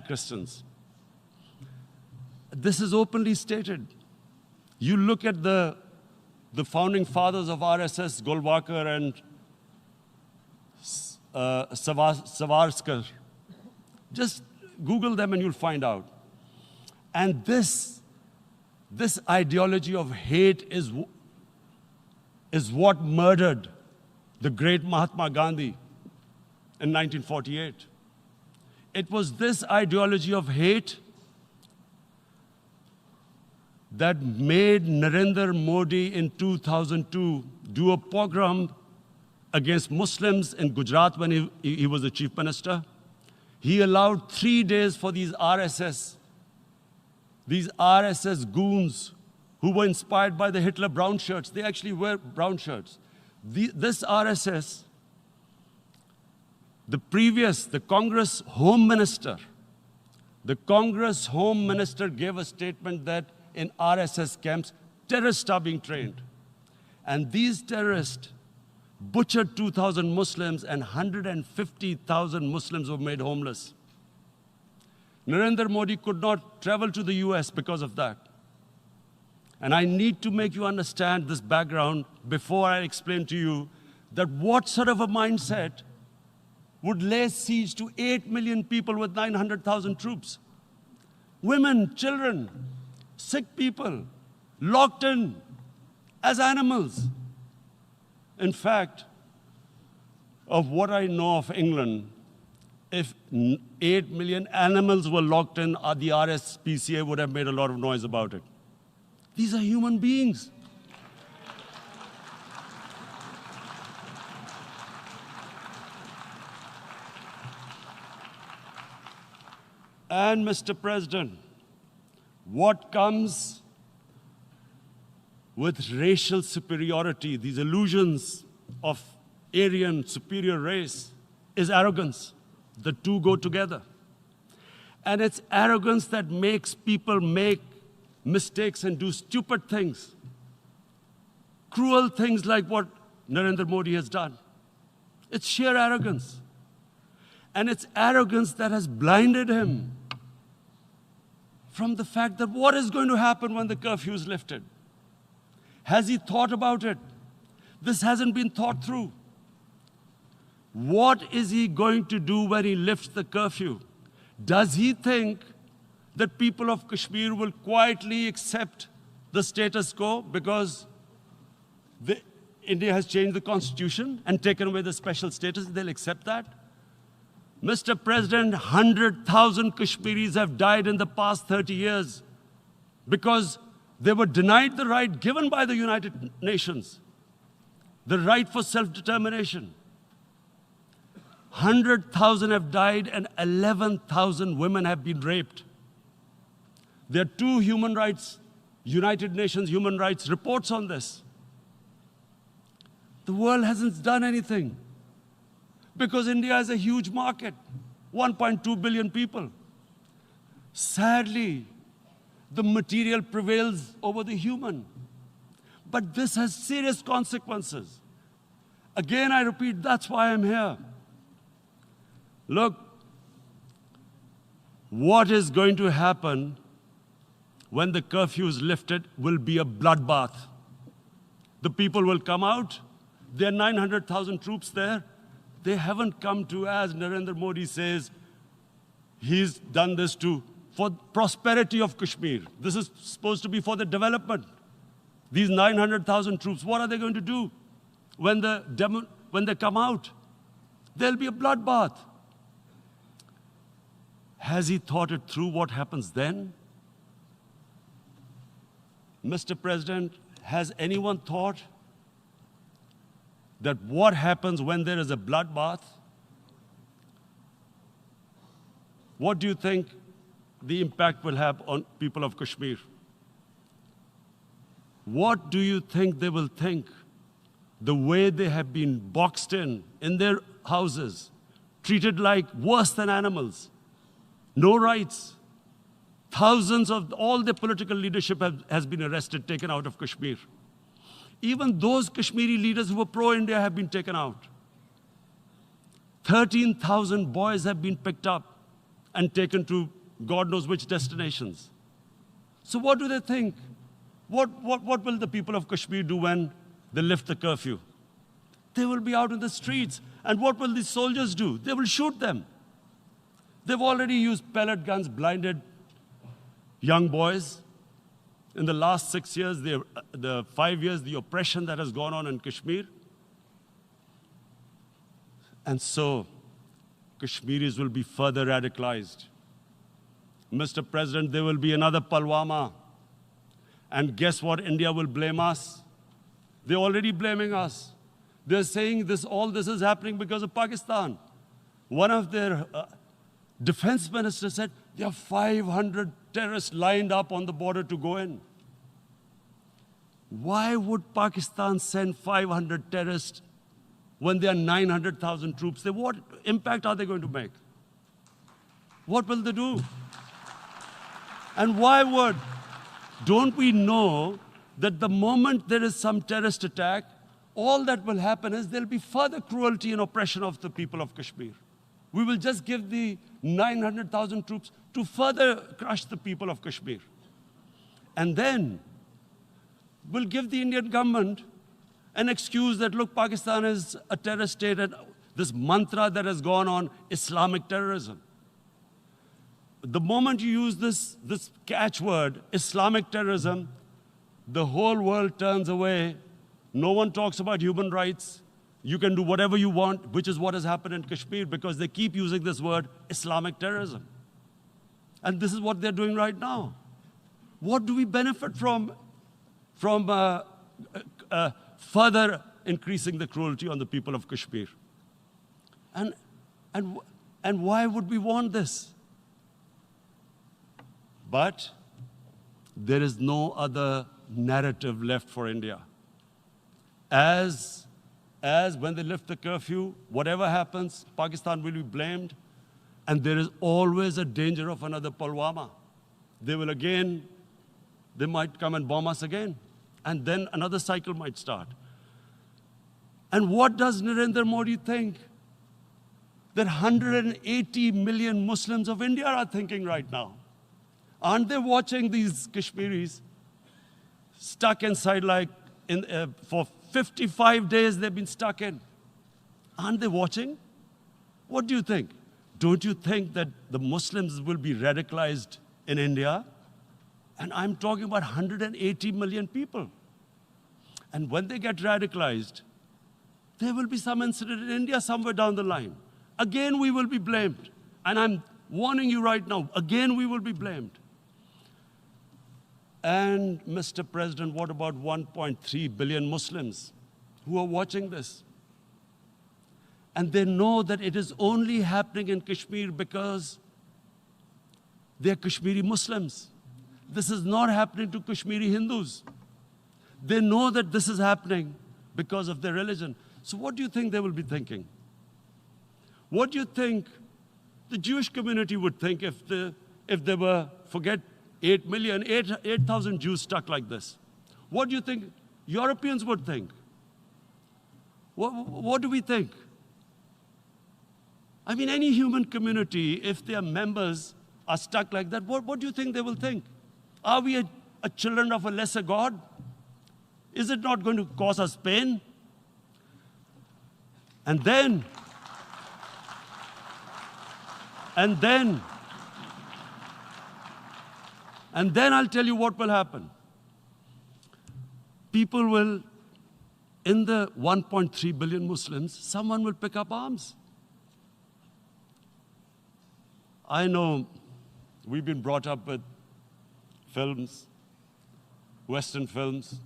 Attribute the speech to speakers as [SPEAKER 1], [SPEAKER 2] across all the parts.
[SPEAKER 1] Christians. This is openly stated. You look at the founding fathers of RSS, Golwalkar and Savarkar. Just Google them and you'll find out. And this ideology of hate is what murdered the great Mahatma Gandhi in 1948. It was this ideology of hate that made Narendra Modi in 2002 do a pogrom against Muslims in Gujarat when he was the chief minister. He allowed 3 days for these RSS goons who were inspired by the Hitler brown shirts. They actually wear brown shirts. This RSS, the Congress Home Minister gave a statement that in RSS camps, terrorists are being trained. And these terrorists butchered 2,000 Muslims and 150,000 Muslims were made homeless. Narendra Modi could not travel to the US because of that. And I need to make you understand this background before I explain to you that what sort of a mindset would lay siege to 8 million people with 900,000 troops. Women, children, sick people, locked in as animals. In fact, of what I know of England, if 8 million animals were locked in, the RSPCA would have made a lot of noise about it. These are human beings. And Mr. President, what comes with racial superiority, these illusions of Aryan superior race, is arrogance. The two go together. And it's arrogance that makes people make mistakes and do stupid things. Cruel things like what Narendra Modi has done. It's sheer arrogance. And it's arrogance that has blinded him from the fact that what is going to happen when the curfew is lifted? Has he thought about it? This hasn't been thought through. What is he going to do when he lifts the curfew? Does he think that people of Kashmir will quietly accept the status quo because India has changed the constitution and taken away the special status? They'll accept that? Mr. President, 100,000 Kashmiris have died in the past 30 years because they were denied the right given by the United Nations, the right for self-determination. 100,000 have died and 11,000 women have been raped. There are 2 United Nations human rights reports on this. The world hasn't done anything because India is a huge market, 1.2 billion people. Sadly, the material prevails over the human. But this has serious consequences. Again, I repeat, that's why I'm here. Look, what is going to happen when the curfew is lifted will be a bloodbath. The people will come out. There are 900,000 troops there. They haven't come to, as Narendra Modi says, he's done this for prosperity of Kashmir. This is supposed to be for the development. These 900,000 troops, what are they going to do when they come out? There'll be a bloodbath. Has he thought it through what happens then? Mr. President, has anyone thought that what happens when there is a bloodbath? What do you think the impact will have on people of Kashmir? What do you think they will think? The way they have been boxed in their houses, treated like worse than animals, no rights. Thousands of all the political leadership has been arrested, taken out of Kashmir. Even those Kashmiri leaders who were pro-India have been taken out. 13,000 boys have been picked up and taken to God knows which destinations. So what do they think? What will the people of Kashmir do when they lift the curfew? They will be out in the streets. And what will these soldiers do? They will shoot them. They've already used pellet guns, blinded young boys. In the last 6 years, the 5 years, the oppression that has gone on in Kashmir. And so, Kashmiris will be further radicalized. Mr. President, there will be another Pulwama. And guess what? India will blame us. They're already blaming us. They're saying all this is happening because of Pakistan. One of their defense ministers said, there are 500 terrorists lined up on the border to go in. Why would Pakistan send 500 terrorists when there are 900,000 troops? What impact are they going to make? What will they do? And don't we know that the moment there is some terrorist attack, all that will happen is there'll be further cruelty and oppression of the people of Kashmir. We will just give the 900,000 troops to further crush the people of Kashmir. And then we'll give the Indian government an excuse that, look, Pakistan is a terrorist state, and this mantra that has gone on, Islamic terrorism. The moment you use this catchword, Islamic terrorism, the whole world turns away. No one talks about human rights. You can do whatever you want, which is what has happened in Kashmir, because they keep using this word, Islamic terrorism. And this is what they're doing right now. What do we benefit from further increasing the cruelty on the people of Kashmir? And why would we want this? But there is no other narrative left for India. As when they lift the curfew, whatever happens, Pakistan will be blamed, and there is always a danger of another Pulwama. They might come and bomb us again, and then another cycle might start. And what does Narendra Modi think that 180 million Muslims of India are thinking right now? Aren't they watching these Kashmiris stuck inside for 55 days they've been stuck in? Aren't they watching? What do you think? Don't you think that the Muslims will be radicalized in India? And I'm talking about 180 million people. And when they get radicalized, there will be some incident in India somewhere down the line. Again, we will be blamed. And I'm warning you right now, again, we will be blamed. And Mr. President, what about 1.3 billion Muslims who are watching this? And they know that it is only happening in Kashmir because they're Kashmiri Muslims. This is not happening to Kashmiri Hindus. They know that this is happening because of their religion. So what do you think they will be thinking? What do you think the Jewish community would think if they were, forget 8,000 Jews stuck like this? What do you think Europeans would think? What do we think? I mean, any human community, if their members are stuck like that, what do you think they will think? Are we a children of a lesser God? Is it not going to cause us pain? And then I'll tell you what will happen. People will, in the 1.3 billion Muslims, someone will pick up arms. I know we've been brought up with films, Western films.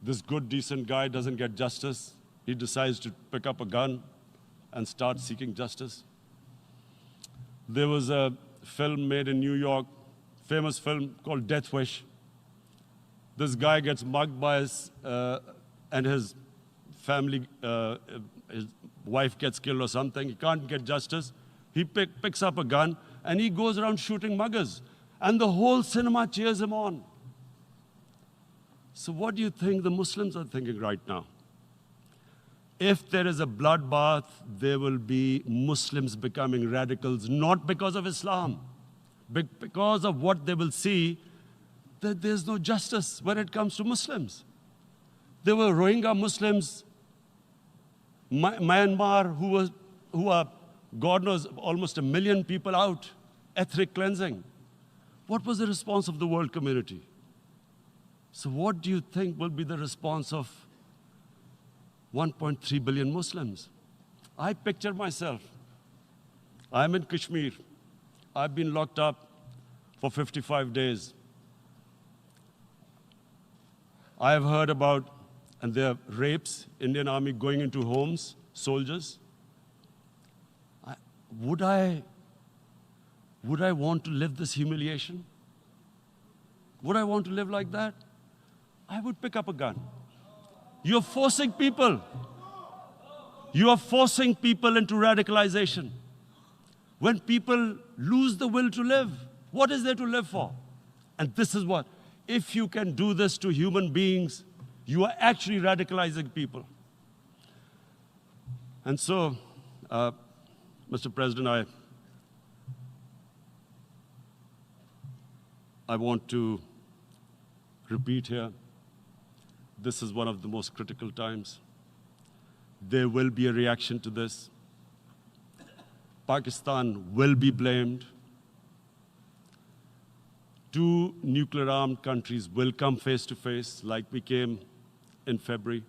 [SPEAKER 1] This good, decent guy doesn't get justice. He decides to pick up a gun and start seeking justice. There was a film made in New York, famous film called Death Wish. This guy gets mugged by and his family, his wife gets killed or something. He can't get justice. He picks up a gun and he goes around shooting muggers. And the whole cinema cheers him on. So what do you think the Muslims are thinking right now? If there is a bloodbath, there will be Muslims becoming radicals, not because of Islam, but because of what they will see, that there's no justice when it comes to Muslims. There were Rohingya Muslims, Myanmar, who are, God knows, almost 1 million people out, ethnic cleansing. What was the response of the world community? So what do you think will be the response of 1.3 billion Muslims? I picture myself. I'm in Kashmir. I've been locked up for 55 days. I have heard about, and there are rapes, Indian Army going into homes, soldiers. Would I want to live this humiliation? Would I want to live like that? I would pick up a gun. You're forcing people. You are forcing people into radicalization. When people lose the will to live, what is there to live for? And this is what, if you can do this to human beings, you are actually radicalizing people. And so, Mr. President, I want to repeat here, this is one of the most critical times. There will be a reaction to this. Pakistan will be blamed. 2 nuclear-armed countries will come face to face, like we came in February.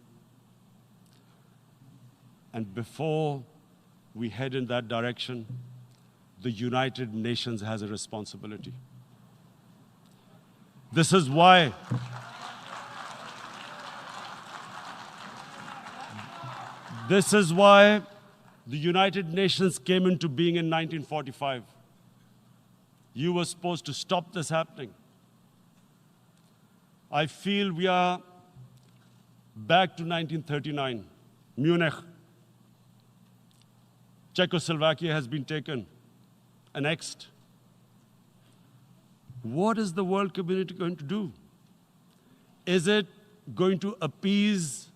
[SPEAKER 1] And before we head in that direction, the United Nations has a responsibility. This is why the United Nations came into being in 1945. You were supposed to stop this happening. I feel we are back to 1939, Munich. Czechoslovakia has been taken, annexed. What is the world community going to do? Is it going to appease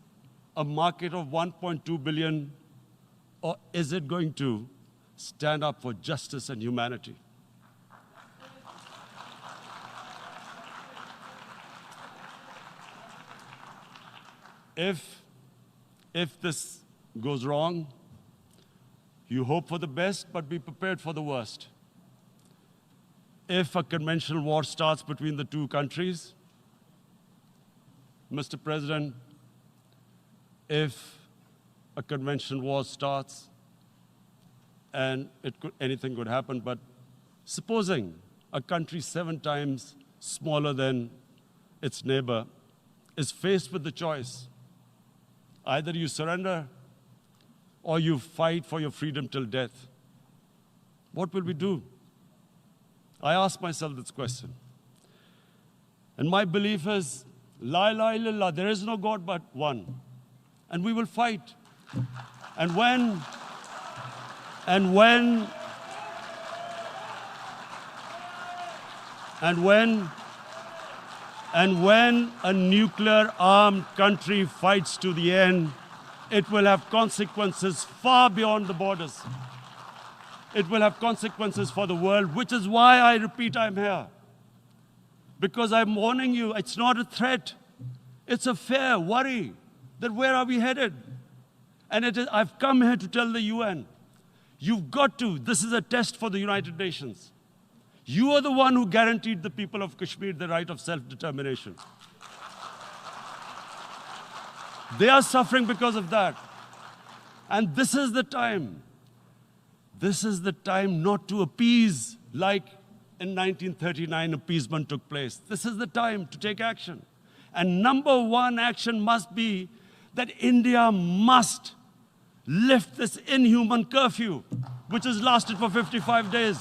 [SPEAKER 1] a market of 1.2 billion, or is it going to stand up for justice and humanity? If this goes wrong, you hope for the best, but be prepared for the worst. If a conventional war starts between the 2 countries, Mr. President, if a conventional war starts, and anything could happen, but supposing a country 7 times smaller than its neighbor is faced with the choice, either you surrender or you fight for your freedom till death, what will we do? I ask myself this question. And my belief is, La ilaha illallah, there is no God but one. And we will fight. And when a nuclear-armed country fights to the end, it will have consequences far beyond the borders. It will have consequences for the world, which is why I repeat I'm here. Because I'm warning you, it's not a threat. It's a fair worry that where are we headed? And I've come here to tell the UN, you've got to, this is a test for the United Nations. You are the one who guaranteed the people of Kashmir the right of self-determination. They are suffering because of that. And this is the time. This is the time not to appease like in 1939 appeasement took place. This is the time to take action. And number 1 action must be that India must lift this inhuman curfew, which has lasted for 55 days.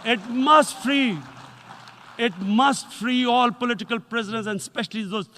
[SPEAKER 1] It must free all political prisoners, and especially those